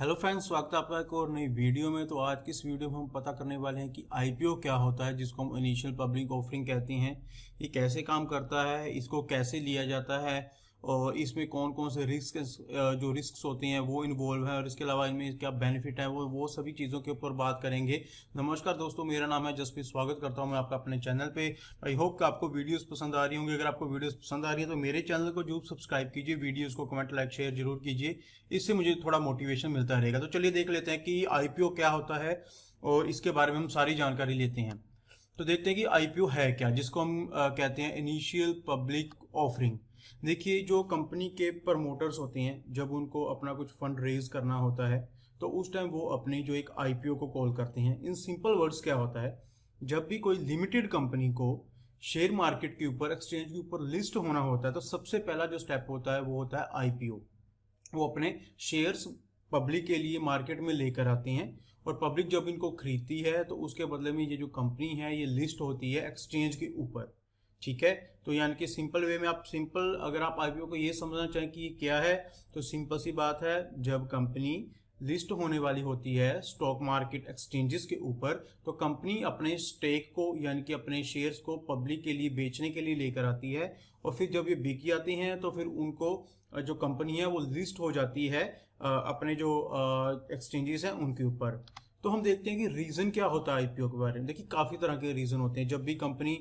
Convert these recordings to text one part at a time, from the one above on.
Hello friends, स्वागत है आपका एक और नई वीडियो में। तो आज की इस वीडियो में हम पता करने वाले हैं कि आईपीओ क्या होता है, जिसको हम इनिशियल पब्लिक ऑफरिंग कहते हैं। ये कैसे काम करता है, इसको कैसे लिया जाता है और इसमें कौन कौन से जो रिस्क होते हैं वो इन्वॉल्व है, और इसके अलावा इनमें क्या बेनिफिट है, वो सभी चीज़ों के ऊपर बात करेंगे। नमस्कार दोस्तों, मेरा नाम है जसप्रीत। स्वागत करता हूँ मैं आपका अपने चैनल पे। आई होप कि आपको वीडियोस पसंद आ रही होंगी। अगर आपको वीडियोस पसंद आ रही है तो मेरे चैनल को जरूर सब्सक्राइब कीजिए, वीडियोस को कमेंट लाइक शेयर जरूर कीजिए। इससे मुझे थोड़ा मोटिवेशन मिलता रहेगा। तो चलिए देख लेते हैं कि आईपीओ क्या होता है और इसके बारे में हम सारी जानकारी लेते हैं। तो देखते हैं कि आईपीओ है क्या, जिसको हम कहते हैं इनिशियल पब्लिक ऑफरिंग। देखिए, जो कंपनी के प्रमोटर्स होते हैं, जब उनको अपना कुछ फंड रेज करना होता है तो उस टाइम वो अपनी जो एक आईपीओ को कॉल करते हैं। इन सिंपल वर्ड्स क्या होता है, जब भी कोई लिमिटेड कंपनी को शेयर मार्केट के ऊपर, एक्सचेंज के ऊपर लिस्ट होना होता है तो सबसे पहला जो स्टेप होता है वो होता है आईपीओ। वो अपने शेयर्स पब्लिक के लिए मार्केट में लेकर आते हैं और पब्लिक जब इनको खरीदती है तो उसके बदले में ये जो कंपनी है ये लिस्ट होती है एक्सचेंज के ऊपर। ठीक है, तो यानी कि सिंपल वे में अगर आप आईपीओ को ये समझना चाहें कि ये क्या है, तो सिंपल सी बात है, जब कंपनी लिस्ट होने वाली होती है स्टॉक मार्केट एक्सचेंजेस के ऊपर तो कंपनी अपने स्टेक को यानी कि अपने शेयर्स को पब्लिक के लिए बेचने के लिए लेकर आती है। और फिर जब ये बिक जाती हैं तो फिर उनको जो कंपनी है वो लिस्ट हो जाती है अपने जो एक्सचेंजेस हैं उनके ऊपर। तो हम देखते हैं कि रीजन क्या होता है आईपीओ के बारे में। देखिए, काफी तरह के रीजन होते हैं। जब भी कंपनी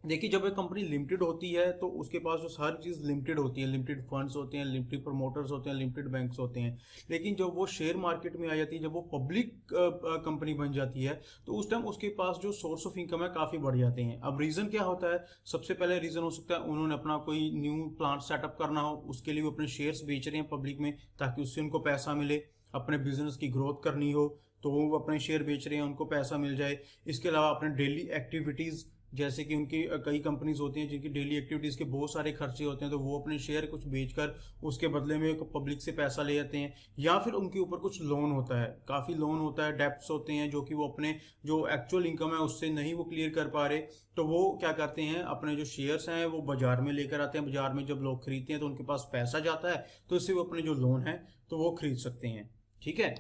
देखिए, जब एक कंपनी लिमिटेड होती है तो उसके पास जो सारी चीज़ लिमिटेड होती है, लिमिटेड फंड्स होते हैं, लिमिटेड प्रमोटर्स होते हैं, लिमिटेड बैंक्स होते हैं। लेकिन जब वो शेयर मार्केट में आ जाती है, जब वो पब्लिक कंपनी बन जाती है तो उस टाइम उसके पास जो सोर्स ऑफ इनकम है काफ़ी बढ़ जाते हैं। अब रीज़न क्या होता है, सबसे पहले रीज़न हो सकता है उन्होंने अपना कोई न्यू प्लांट सेटअप करना हो, उसके लिए वो अपने शेयर्स बेच रहे हैं पब्लिक में ताकि उससे उनको पैसा मिले। अपने बिजनेस की ग्रोथ करनी हो तो वो अपने शेयर बेच रहे हैं, उनको पैसा मिल जाए। इसके अलावा अपने डेली एक्टिविटीज़, जैसे कि उनकी कई कंपनीज होती हैं जिनकी डेली एक्टिविटीज के बहुत सारे खर्चे होते हैं, तो वो अपने शेयर कुछ बेचकर उसके बदले में पब्लिक से पैसा ले जाते हैं। या फिर उनके ऊपर कुछ लोन होता है, काफ़ी लोन होता है, डेप्ट्स होते हैं जो कि वो अपने जो एक्चुअल इनकम है उससे नहीं वो क्लियर कर पा रहे, तो वो क्या करते हैं, अपने जो शेयर्स हैं वो बाजार में लेकर आते हैं। बाजार में जब लोग खरीदते हैं तो उनके पास पैसा जाता है, तो इससे वो अपने जो लोन है तो वो खरीद सकते हैं। ठीक है,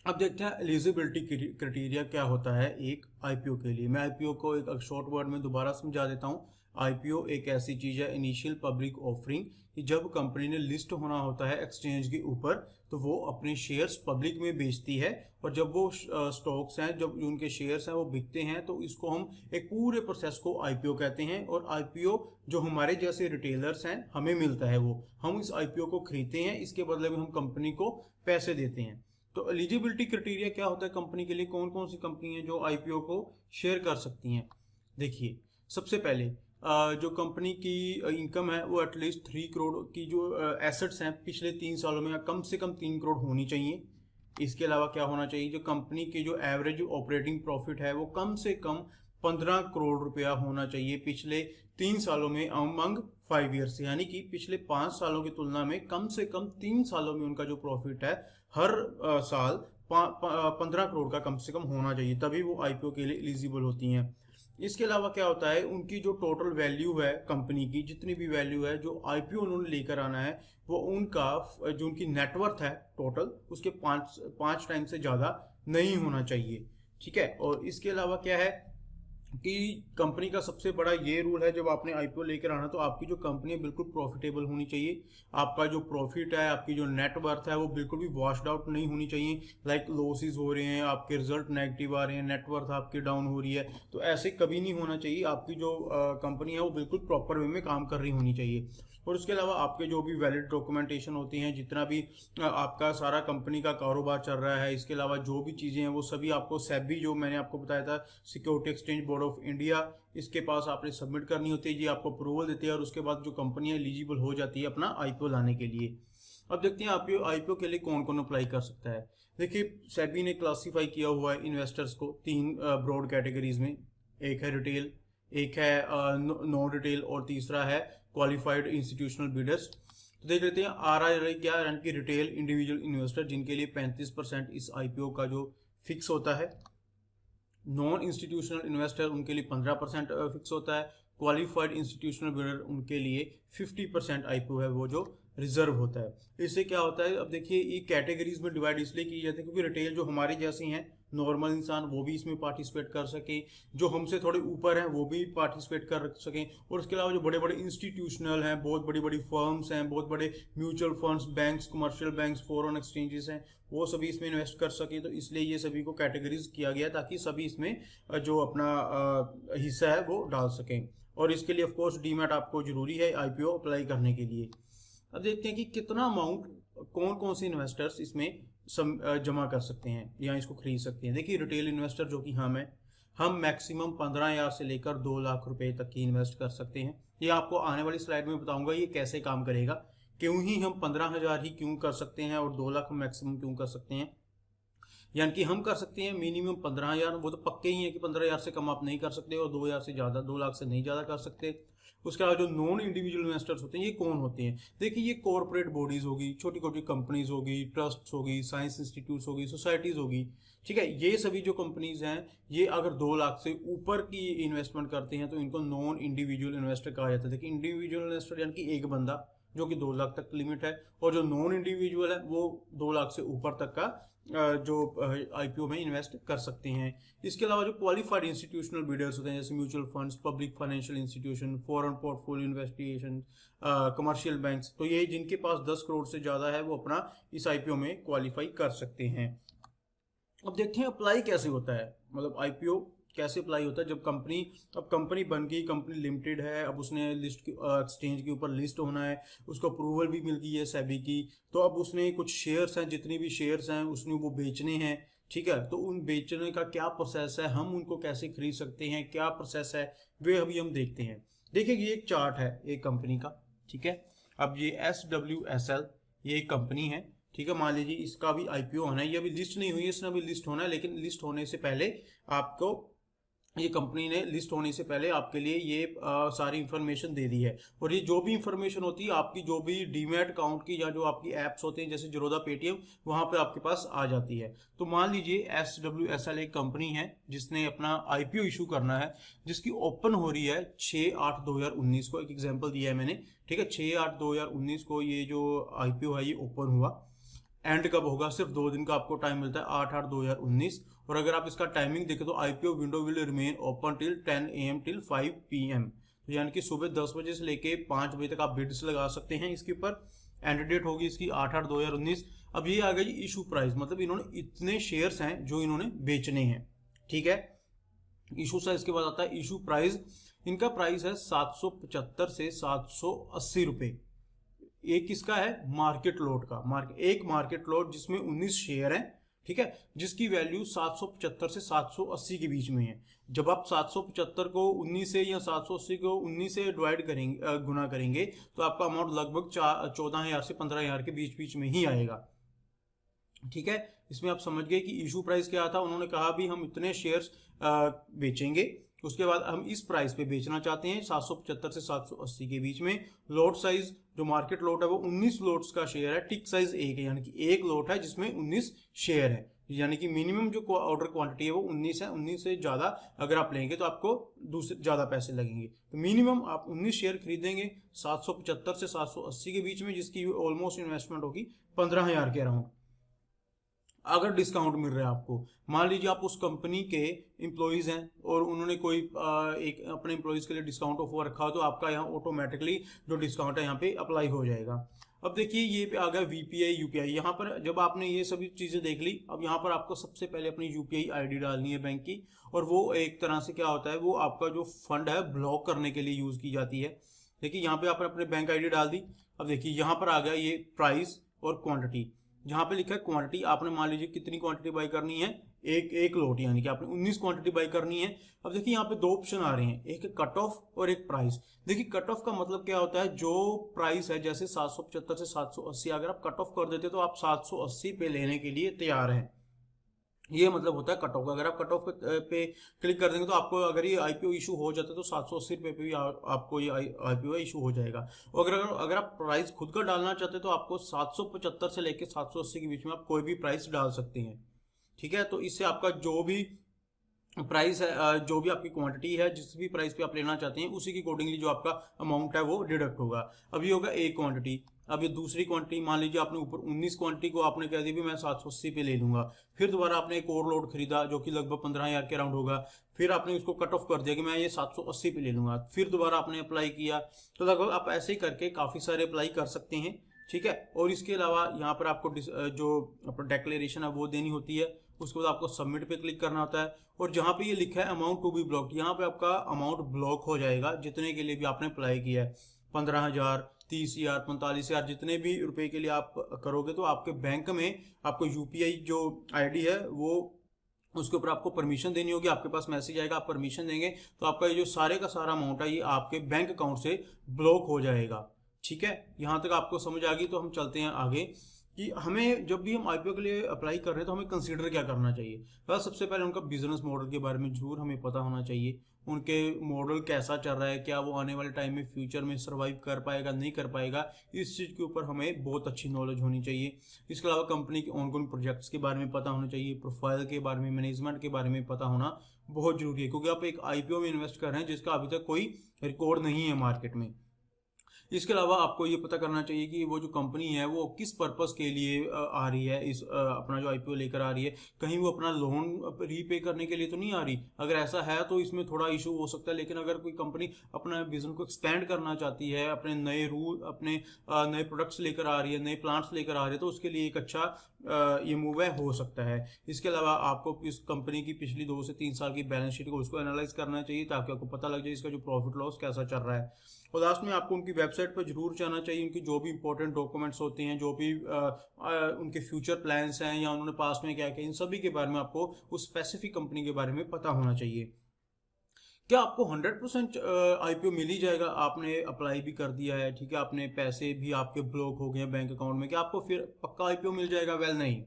अब देखते हैं एलिजिबिलिटी क्राइटेरिया क्या होता है एक आईपीओ के लिए। मैं आईपीओ को एक शॉर्ट वर्ड में दोबारा समझा देता हूँ। आईपीओ एक ऐसी चीज है, इनिशियल पब्लिक ऑफरिंग, कि जब कंपनी ने लिस्ट होना होता है एक्सचेंज के ऊपर तो वो अपने शेयर्स पब्लिक में बेचती है। और जब वो स्टॉक्स हैं, जब उनके शेयर्स हैं वो बिकते हैं, तो इसको हम एक पूरे प्रोसेस को आईपीओ कहते हैं। और आईपीओ जो हमारे जैसे रिटेलर्स हैं हमें मिलता है, वो हम इस आईपीओ को खरीदते हैं, इसके बदले में हम कंपनी को पैसे देते हैं। तो एलिजिबिलिटी क्राइटेरिया क्या होता है कंपनी के लिए, कौन कौन सी कंपनी है जो आईपीओ को शेयर कर सकती हैं। देखिए, सबसे पहले जो कंपनी की इनकम है वो एटलीस्ट 3 करोड़ की, जो एसेट्स हैं पिछले 3 सालों में कम से कम 3 करोड़ होनी चाहिए। इसके अलावा क्या होना चाहिए, जो कंपनी की जो एवरेज ऑपरेटिंग प्रॉफिट है वो कम से कम 15 करोड़ रुपया होना चाहिए पिछले 3 सालों में अमंग 5 ईयर्स, यानी कि पिछले 5 सालों की तुलना में कम से कम 3 सालों में उनका जो प्रॉफिट है हर साल 15 करोड़ का कम से कम होना चाहिए, तभी वो आईपीओ के लिए एलिजिबल होती हैं। इसके अलावा क्या होता है, उनकी जो टोटल वैल्यू है कंपनी की, जितनी भी वैल्यू है जो आईपीओ उन्होंने लेकर आना है, वो उनका जो उनकी नेटवर्थ है टोटल उसके 5 टाइम से ज़्यादा नहीं होना चाहिए। ठीक है, और इसके अलावा क्या है कि कंपनी का सबसे बड़ा ये रूल है, जब आपने आईपीओ लेकर आना तो आपकी जो कंपनी है बिल्कुल प्रॉफिटेबल होनी चाहिए। आपका जो प्रॉफिट है, आपकी जो नेटवर्थ है वो बिल्कुल भी वॉश्ड आउट नहीं होनी चाहिए। लाइक लॉसेस हो रहे हैं, आपके रिजल्ट नेगेटिव आ रहे हैं, नेटवर्थ आपकी डाउन हो रही है, तो ऐसे कभी नहीं होना चाहिए। आपकी जो कंपनी है वो बिल्कुल प्रॉपर वे में काम कर रही होनी चाहिए। और उसके अलावा आपके जो भी वैलिड डॉक्यूमेंटेशन होती हैं, जितना भी आपका सारा कंपनी का कारोबार चल रहा है, इसके अलावा जो भी चीज़ें हैं वो सभी आपको सेबी, जो मैंने आपको बताया था, security exchange board of India, इसके पास आपने सबमिट करनी होती है। ये आपको अप्रूवल देती है और उसके बाद जो कंपनी है एलिजिबल हो जाती है अपना आईपीओ लाने के लिए। अब देखते हैं आईपीओ के लिए कौन कौन अप्लाई कर सकता है। देखिए, सेबी ने क्लासीफाई किया हुआ है इन्वेस्टर्स को 3 ब्रॉड कैटेगरीज में। एक है रिटेल, एक है नॉन रिटेल और तीसरा है क्वालिफाइड इंस्टीट्यूशनल बिडर्स। तो देख लेते हैं आरआरआई क्या, यानी कि रिटेल इंडिविजुअल इन्वेस्टर, जिनके लिए 35% इस आईपीओ का जो फिक्स होता है। नॉन इंस्टीट्यूशनल इन्वेस्टर उनके लिए 15% फिक्स होता है। क्वालिफाइड इंस्टीट्यूशनल बिडर उनके लिए 50% आईपीओ है वो जो रिजर्व होता है। इससे क्या होता है, अब देखिए ये कैटेगरीज में डिवाइड इसलिए की जाती है क्योंकि रिटेल जो हमारी जैसी हैं नॉर्मल इंसान वो भी इसमें पार्टिसिपेट कर सके, जो हमसे थोड़े ऊपर हैं वो भी पार्टिसिपेट कर सकें, और उसके अलावा जो बड़े बड़े इंस्टीट्यूशनल हैं, बहुत बड़ी बड़ी फर्म्स हैं, बहुत बड़े mutual funds, banks, commercial banks, foreign exchanges हैं, वो सभी इसमें इन्वेस्ट कर सकें। तो इसलिए ये सभी को कैटेगरीज किया गया ताकि सभी इसमें जो अपना हिस्सा है वो डाल सकें। और इसके लिए ऑफकोर्स डीमैट आपको जरूरी है आईपीओ अप्लाई करने के लिए। अब देखते हैं कि कितना अमाउंट कौन कौन से इन्वेस्टर्स इसमें जमा कर सकते हैं या इसको खरीद सकते हैं। देखिए रिटेल इन्वेस्टर जो कि हम मैक्सिमम 15,000 से लेकर 2 लाख रुपए तक की इन्वेस्ट कर सकते हैं। ये आपको आने वाली स्लाइड में बताऊंगा ये कैसे काम करेगा, क्यों ही हम 15,000 ही क्यों कर सकते हैं और 2 लाख मैक्सिमम क्यों कर सकते हैं। यानी कि हम कर सकते हैं मिनिमम 15,000, वो तो पक्के ही है कि 15,000 से कम आप नहीं कर सकते, और 2,000 से ज़्यादा, 2 लाख से नहीं ज़्यादा कर सकते। उसके अलावा जो नॉन इंडिविजुअल इन्वेस्टर्स होते हैं ये कौन होते हैं। देखिए ये कॉर्पोरेट बॉडीज होगी, छोटी छोटी कंपनीज होगी, ट्रस्ट होगी, साइंस इंस्टीट्यूट्स होगी, सोसाइटीज होगी, ठीक है। ये सभी जो कंपनीज हैं ये अगर 2 लाख से ऊपर की इन्वेस्टमेंट करते हैं तो इनको नॉन इंडिविजुअल इन्वेस्टर कहा जाता है। देखिए इंडिविजुअल इन्वेस्टर यानी कि एक बंदा जो कि 2 लाख तक लिमिट है, और जो नॉन इंडिविजुअल है वो 2 लाख से ऊपर तक का जो आईपीओ में इन्वेस्ट कर सकते हैं। इसके अलावा जो क्वालिफाइड इंस्टीट्यूशनल बिडर्स होते हैं जैसे mutual funds, public financial institution, foreign portfolio investigation, commercial banks, तो ये जिनके पास 10 करोड़ से ज़्यादा है वो अपना इस आईपीओ में क्वालिफाई कर सकते हैं। अब देखते हैं अप्लाई कैसे होता है, मतलब आईपीओ कैसे अप्लाई होता है। जब कंपनी बन गई, कंपनी लिमिटेड है, अब उसने लिस्ट एक्सचेंज के ऊपर लिस्ट होना है, उसको अप्रूवल भी मिल गई है सेबी की, तो अब उसने कुछ शेयर्स हैं, जितनी भी शेयर्स हैं उसने वो बेचने हैं, ठीक है। तो उन बेचने का क्या प्रोसेस है, हम उनको कैसे खरीद सकते हैं, क्या प्रोसेस है, वे अभी हम देखते हैं। देखिए ये एक चार्ट है एक कंपनी का, ठीक है। अब ये SWSL ये एक कंपनी है, ठीक है। मान लीजिए इसका भी आईपीओ होना है, ये अभी लिस्ट नहीं हुई है, इसने अभी लिस्ट होना है, लेकिन लिस्ट होने से पहले आपको ये कंपनी ने लिस्ट होने से पहले आपके लिए ये सारी इंफॉर्मेशन दे दी है। और ये जो भी इंफॉर्मेशन होती है आपकी, जो भी डीमैट अकाउंट की या जो आपकी एप्स होते हैं जैसे ज़ीरोधा, पेटीएम, वहां पे आपके पास आ जाती है। तो मान लीजिए SWSL एक कंपनी है जिसने अपना आईपीओ इशू करना है, जिसकी ओपन हो रही है 6/8/2019 को। एक एग्जाम्पल दिया है मैंने, ठीक है। 6/8/2019 को ये जो आईपीओ है ये ओपन हुआ। एंड कब होगा, सिर्फ 2 दिन का आपको टाइम मिलता है, 8/8/2019। और अगर आप इसका टाइमिंग देखें तो IPO window will remain open till 10 AM till 5 PM, तो यानी कि सुबह 10 बजे से लेके 5 बजे तक आप बिड्स लगा सकते हैं इसके ऊपर। एंड डेट होगी इसकी 8/8/2019। अब ये आ गई इशू प्राइस, मतलब इन्होंने इतने शेयर्स हैं जो इन्होंने बेचने हैं, ठीक है। इशू साइज के बाद आता है इशू प्राइस। इनका प्राइस है 775 से 780 रुपए। एक किसका है, मार्केट लॉट का। एक मार्केट लॉट जिसमें 19 शेयर हैं, ठीक है, जिसकी वैल्यू 775 से 780 के बीच में है। जब आप 775 को 19 से या 780 को 19 से डिवाइड करेंगे, गुना करेंगे, तो आपका अमाउंट लगभग 14,000 से 15,000 के बीच में ही आएगा, ठीक है। इसमें आप समझ गए कि इशू प्राइस क्या था। उन्होंने कहा भी हम इतने शेयर्स बेचेंगे, उसके बाद हम इस प्राइस पे बेचना चाहते हैं 775 से 780 के बीच में। लॉट साइज जो मार्केट लॉट है वो 19 लॉट्स का शेयर है, टिक साइज 1 है, यानी कि एक लॉट है जिसमें 19 शेयर है, यानी कि मिनिमम जो ऑर्डर क्वांटिटी है वो 19 है। 19 से ज़्यादा अगर आप लेंगे तो आपको दूसरे ज़्यादा पैसे लगेंगे। तो मिनिमम आप 19 शेयर खरीदेंगे 775 से 780 के बीच में, जिसकी ऑलमोस्ट इन्वेस्टमेंट होगी 15,000 के अराउंड। अगर डिस्काउंट मिल रहा है आपको, मान लीजिए आप उस कंपनी के एम्प्लॉयज़ हैं और उन्होंने कोई एक अपने एम्प्लॉयज़ के लिए डिस्काउंट ऑफर रखा हो, तो आपका यहाँ ऑटोमेटिकली जो डिस्काउंट है यहाँ पे अप्लाई हो जाएगा। अब देखिए ये पे आ गया VPI UPI। यहाँ पर जब आपने ये सभी चीज़ें देख ली, अब यहाँ पर आपको सबसे पहले अपनी UPI ID डालनी है बैंक की, और वो एक तरह से क्या होता है, वो आपका जो फंड है ब्लॉक करने के लिए यूज़ की जाती है। देखिए यहाँ पे आपने अपने बैंक ID डाल दी। अब देखिए यहाँ पर आ गया ये प्राइस और क्वांटिटी। जहाँ पे लिखा है क्वांटिटी, आपने मान लीजिए कितनी क्वांटिटी बाई करनी है, एक लोट, यानी कि आपने 19 क्वांटिटी बाई करनी है। अब देखिए यहाँ पे 2 ऑप्शन आ रहे हैं, एक कट ऑफ और एक प्राइस। देखिए कट ऑफ का मतलब क्या होता है, जो प्राइस है जैसे 775 से 780, अगर आप कट ऑफ कर देते तो आप 780 पे लेने के लिए तैयार हैं, ये मतलब होता है कट ऑफ। अगर आप कट ऑफ पे क्लिक कर देंगे तो आपको अगर ये आईपीओ इशू हो जाता है तो 780 रुपये पे भी आपको ये आईपीओ इशू हो जाएगा। और अगर आप प्राइस खुद का डालना चाहते हैं तो आपको 775 से लेकर 780 के बीच में आप कोई भी प्राइस डाल सकते हैं, ठीक है। तो इससे आपका जो भी प्राइस है, जो भी आपकी क्वांटिटी है, जिस भी प्राइस पे आप लेना चाहते हैं, उसी के अकॉर्डिंगली जो आपका अमाउंट है वो डिडक्ट होगा। अभी होगा एक क्वांटिटी, अब ये दूसरी क्वांटिटी मान लीजिए आपने ऊपर 19 क्वांटिटी को आपने कह दिया भी मैं 780 पे ले लूंगा, फिर दोबारा आपने एक और लोड खरीदा जो कि लगभग 15,000 के राउंड होगा, फिर आपने उसको कट ऑफ कर दिया कि मैं ये 780 पे ले लूंगा, फिर दोबारा आपने अप्लाई किया, तो लगभग आप ऐसे ही करके काफ़ी सारे अप्लाई कर सकते हैं। ठीक है, और इसके अलावा यहाँ पर आपको जो अपना डिक्लेरेशन है वो देनी होती है, उसके बाद आपको सबमिट पे क्लिक करना होता है, और जहाँ पे ये लिखा है अमाउंट टू बी ब्लॉक्ड, यहाँ पे आपका अमाउंट ब्लॉक हो जाएगा जितने के लिए भी आपने अप्लाई किया है, 15,000, 30,000, 45,000, जितने भी रुपए के लिए आप करोगे तो आपके बैंक में आपको यूपीआई जो आईडी है वो उसके ऊपर आपको परमिशन देनी होगी, आपके पास मैसेज आएगा, आप परमिशन देंगे तो आपका ये जो सारे का सारा अमाउंट है ये आपके बैंक अकाउंट से ब्लॉक हो जाएगा। ठीक है, यहाँ तक आपको समझ आ गई, तो हम चलते हैं आगे कि हमें जब भी हम आईपीओ के लिए अप्लाई कर रहे हैं तो हमें कंसीडर क्या करना चाहिए। बस सबसे पहले उनका बिजनेस मॉडल के बारे में जरूर हमें पता होना चाहिए, उनके मॉडल कैसा चल रहा है, क्या वो आने वाले टाइम में फ्यूचर में सर्वाइव कर पाएगा नहीं कर पाएगा, इस चीज़ के ऊपर हमें बहुत अच्छी नॉलेज होनी चाहिए। इसके अलावा कंपनी के ऑनगोइंग प्रोजेक्ट्स के बारे में पता होना चाहिए, प्रोफाइल के बारे में, मैनेजमेंट के बारे में पता होना बहुत जरूरी है, क्योंकि आप एक आईपीओ में इन्वेस्ट कर रहे हैं जिसका अभी तक कोई रिकॉर्ड नहीं है मार्केट में। इसके अलावा आपको ये पता करना चाहिए कि वो जो कंपनी है वो किस पर्पस के लिए आ रही है, इस अपना जो आईपीओ लेकर आ रही है, कहीं वो अपना लोन रीपे करने के लिए तो नहीं आ रही। अगर ऐसा है तो इसमें थोड़ा इशू हो सकता है, लेकिन अगर कोई कंपनी अपना बिजनेस को एक्सपेंड करना चाहती है, अपने नए रूल, अपने नए प्रोडक्ट्स लेकर आ रही है, नए प्लांट्स लेकर आ रही है, तो उसके लिए एक अच्छा ये मूव है हो सकता है। इसके अलावा आपको इस कंपनी की पिछली 2 से 3 साल की बैलेंस शीट को उसको एनालाइज करना चाहिए ताकि आपको पता लग जाए इसका जो प्रॉफिट लॉस कैसा चल रहा है। और लास्ट में आपको उनकी वेबसाइट पर जरूर जाना चाहिए, उनकी जो भी इंपॉर्टेंट डॉक्यूमेंट्स होते हैं, जो भी उनके फ्यूचर प्लान्स हैं या उन्होंने पास्ट में क्या किया, इन सभी के बारे में आपको उस स्पेसिफिक कंपनी के बारे में पता होना चाहिए। क्या आपको 100% आईपीओ मिल ही जाएगा? आपने अप्लाई भी कर दिया है, ठीक है, आपने पैसे भी आपके ब्लॉक हो गए बैंक अकाउंट में, क्या आपको फिर पक्का आईपीओ मिल जाएगा? वेल नहीं,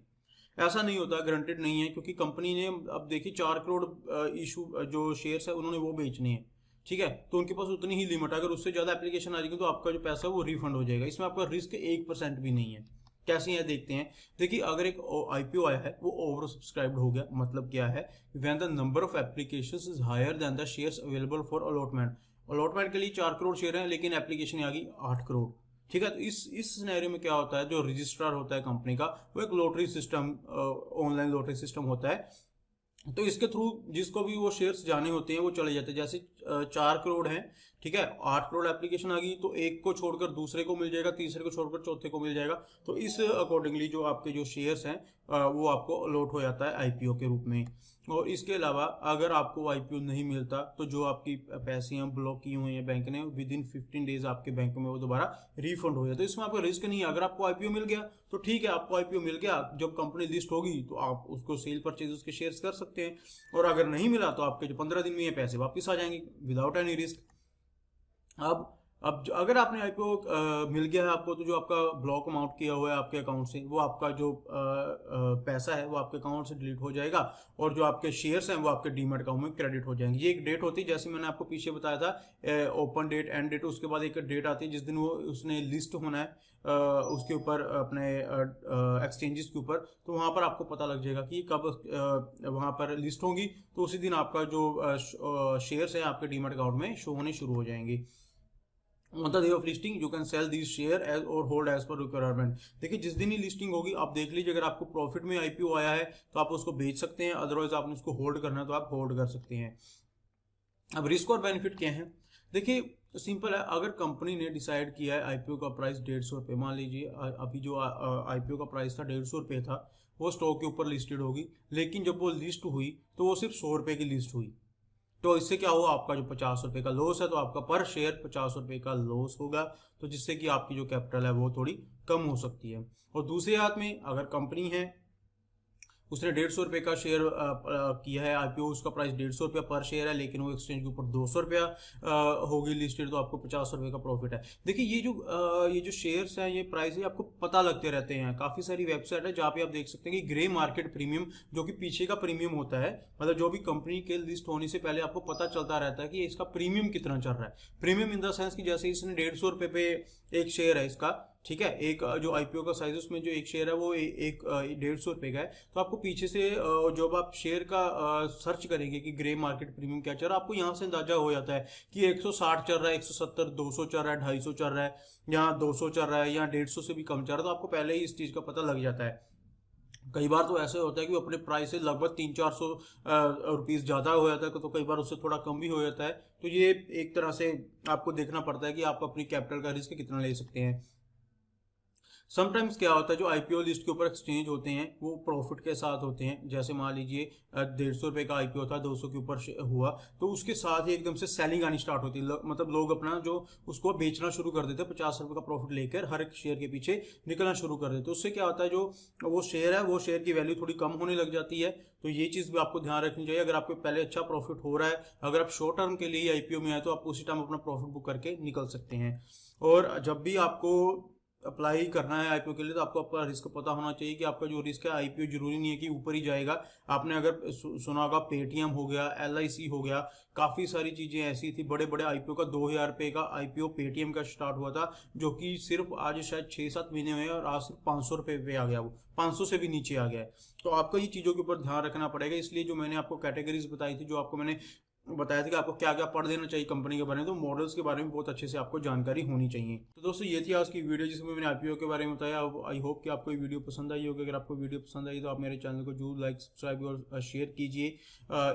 ऐसा नहीं होता, गारंटेड नहीं है, क्योंकि कंपनी ने अब देखिए 4 करोड़ इशू जो शेयर्स है उन्होंने वो बेचने हैं। ठीक है, तो उनके पास उतनी ही लिमिट है, अगर उससे ज्यादा एप्लीकेशन आ जाएगी तो आपका जो पैसा है वो रिफंड हो जाएगा, इसमें आपका रिस्क 1% भी नहीं है। कैसे है देखते हैं। देखिए अगर एक आईपीओ आया है वो ओवर सब्सक्राइब्ड हो गया, मतलब क्या है, when the number of applications is higher than the shares available for allotment. Allotment के लिए 4 करोड़ शेयर हैं लेकिन एप्लीकेशन आ गई 8 करोड़। ठीक है, तो इस सिनेरियो में क्या होता है, जो रजिस्ट्रार होता है कंपनी का वो एक lottery system, online lottery system होता है, तो इसके थ्रू जिसको भी वो शेयर्स जाने होते हैं वो चले जाते हैं। जैसे 4 करोड़ हैं, ठीक है, 8 करोड़ एप्लीकेशन आ गई तो एक को छोड़कर दूसरे को मिल जाएगा, तीसरे को छोड़कर चौथे को मिल जाएगा, तो इस अकॉर्डिंगली जो आपके जो शेयर्स हैं वो आपको अलॉट हो जाता है आईपीओ के रूप में। और इसके अलावा अगर आपको आईपीओ नहीं मिलता तो जो आपकी पैसे हैं ब्लॉक की हुई हैं बैंक ने, विद इन 15 डेज आपके बैंक में वो दोबारा रिफंड हो जाए, तो इसमें आपका रिस्क नहीं है। अगर आपको आईपीओ मिल गया तो ठीक है, आपको आईपीओ मिल गया, जब कंपनी लिस्ट होगी तो आप उसको सेल परचेज उसके शेयर्स कर सकते हैं, और अगर नहीं मिला तो आपके जो 15 दिन में ये पैसे वापस आ जाएंगे विदाउट एनी रिस्क। अब अगर आपने आईपीओ मिल गया है आपको, तो जो आपका ब्लॉक अमाउंट किया हुआ है आपके अकाउंट से, वो आपका जो पैसा है वो आपके अकाउंट से डिलीट हो जाएगा, और जो आपके शेयर्स हैं वो आपके डीमैट अकाउंट में क्रेडिट हो जाएंगे। ये एक डेट होती है, जैसे मैंने आपको पीछे बताया था, ओपन डेट, एंड डेट, उसके बाद एक डेट आती है जिस दिन वो उसने लिस्ट होना है उसके ऊपर, अपने एक्सचेंजेस के ऊपर, तो वहाँ पर आपको पता लग जाएगा कि कब वहाँ पर लिस्ट होगी, तो उसी दिन आपका जो शेयर्स है आपके डीमैट अकाउंट में शो होने शुरू हो जाएंगे। On the day of listing you can sell these share as or hold as per requirement। देखिए जिस दिन ही लिस्टिंग होगी आप देख लीजिए, अगर आपको प्रॉफिट में आईपीओ आया है तो आप उसको बेच सकते हैं, अदरवाइज आपने उसको होल्ड करना है तो आप होल्ड कर सकते हैं। अब रिस्क और बेनिफिट क्या है, देखिए सिंपल है, अगर कंपनी ने डिसाइड किया है आईपीओ का प्राइस 150 रुपये, मान लीजिए अभी जो आईपीओ का प्राइस था 150 रुपये था, वो स्टॉक के ऊपर लिस्टेड होगी, लेकिन जब वो लिस्ट हुई तो वो सिर्फ 100 रुपये की लिस्ट हुई, तो इससे क्या हुआ, आपका जो 50 रुपये का लॉस है, तो आपका पर शेयर 50 रुपये का लॉस होगा, तो जिससे कि आपकी जो कैपिटल है वो थोड़ी कम हो सकती है। और दूसरे हाथ में अगर कंपनी है उसने 150 रुपये का शेयर किया है आईपीओ, उसका प्राइस 150 रुपया पर शेयर है, लेकिन वो एक्सचेंज के ऊपर 200 रुपया होगी लिस्टेड, तो आपको 50 रुपये का प्रॉफिट है। देखिए ये जो शेयर्स हैं, ये प्राइस है आपको पता लगते रहते हैं, काफ़ी सारी वेबसाइट है जहाँ पे आप देख सकते हैं कि ग्रे मार्केट प्रीमियम, जो कि पीछे का प्रीमियम होता है, मतलब जो भी कंपनी के लिस्ट होने से पहले आपको पता चलता रहता है कि इसका प्रीमियम कितना चल रहा है। प्रीमियम इन द सेंस कि जैसे इसने 150 रुपये पे एक शेयर है इसका, ठीक है। एक जो आईपीओ का साइज उसमें जो एक शेयर है वो एक 150 रुपये का है। तो आपको पीछे से जब आप शेयर का सर्च करेंगे कि ग्रे मार्केट प्रीमियम क्या चल रहा है, आपको यहाँ से अंदाजा हो जाता है कि 160 चल रहा है, 170, 200 चल रहा है, 250 चल रहा है, या 200 चल रहा है, या 150 से भी कम चल रहा है। तो आपको पहले ही इस चीज़ का पता लग जाता है। कई बार तो ऐसे होता है कि वो अपने प्राइस से लगभग 300-400 रुपीज़ ज़्यादा हो जाता है, तो कई बार उससे थोड़ा कम भी हो जाता है। तो ये एक तरह से आपको देखना पड़ता है कि आप अपनी कैपिटल का रिस्क कितना ले सकते हैं। समटाइम्स क्या होता है, जो आईपीओ लिस्ट के ऊपर एक्सचेंज होते हैं वो प्रॉफिट के साथ होते हैं। जैसे मान लीजिए 150 रुपये का आईपीओ था, 200 के ऊपर हुआ, तो उसके साथ ही एकदम से सेलिंग आनी स्टार्ट होती है। मतलब लोग अपना जो उसको बेचना शुरू कर देते हैं, 50 रुपये का प्रॉफिट लेकर हर एक शेयर के पीछे निकलना शुरू कर देते हैं। उससे क्या होता है, जो वो शेयर है वो शेयर की वैल्यू थोड़ी कम होने लग जाती है। तो ये चीज़ भी आपको ध्यान रखनी चाहिए। अगर आपको पहले अच्छा प्रॉफिट हो रहा है, अगर आप शॉर्ट टर्म के लिए आईपीओ में आए, तो आप उसी टाइम अपना प्रॉफिट बुक करके निकल सकते हैं। और जब भी आपको अप्लाई करना है आईपीओ के लिए, तो आपको आपका रिस्क पता होना चाहिए कि आपका जो रिस्क है, आईपीओ जरूरी नहीं है कि ऊपर ही जाएगा। आपने अगर सुना होगा, पेटीएम हो गया, एलआईसी हो गया, काफ़ी सारी चीज़ें ऐसी थी। बड़े बड़े आईपीओ का 2000 रुपये का आईपीओ पेटीएम का स्टार्ट हुआ था, जो कि सिर्फ आज शायद 6-7 महीने हुए, और आज सिर्फ 500 रुपये पे आ गया, वो 500 से भी नीचे आ गया है। तो आपको ये चीज़ों के ऊपर ध्यान रखना पड़ेगा। इसलिए जो मैंने आपको कैटेगरीज बताई थी, जो आपको मैंने बताया था कि आपको क्या क्या पढ़ देना चाहिए कंपनी के बारे में, तो मॉडल्स के बारे में बहुत अच्छे से आपको जानकारी होनी चाहिए। तो दोस्तों, ये थी आज की वीडियो जिसमें मैंने आईपीओ के बारे में बताया। आई होप कि आपको ये वीडियो पसंद आई होगी। अगर आपको वीडियो पसंद आई तो आप मेरे चैनल को जरूर लाइक, सब्सक्राइब और शेयर कीजिए।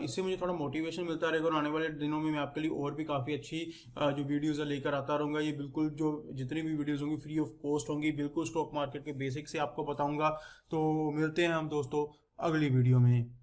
इससे मुझे थोड़ा मोटिवेशन मिलता रहेगा, और आने वाले दिनों में मैं आपके लिए और भी काफ़ी अच्छी जो वीडियोज़ लेकर आता रहूँगा। ये बिल्कुल जो जितनी भी वीडियोज़ होंगी फ्री ऑफ कॉस्ट होंगी, बिल्कुल स्टॉक मार्केट के बेसिक से आपको बताऊँगा। तो मिलते हैं हम दोस्तों अगली वीडियो में।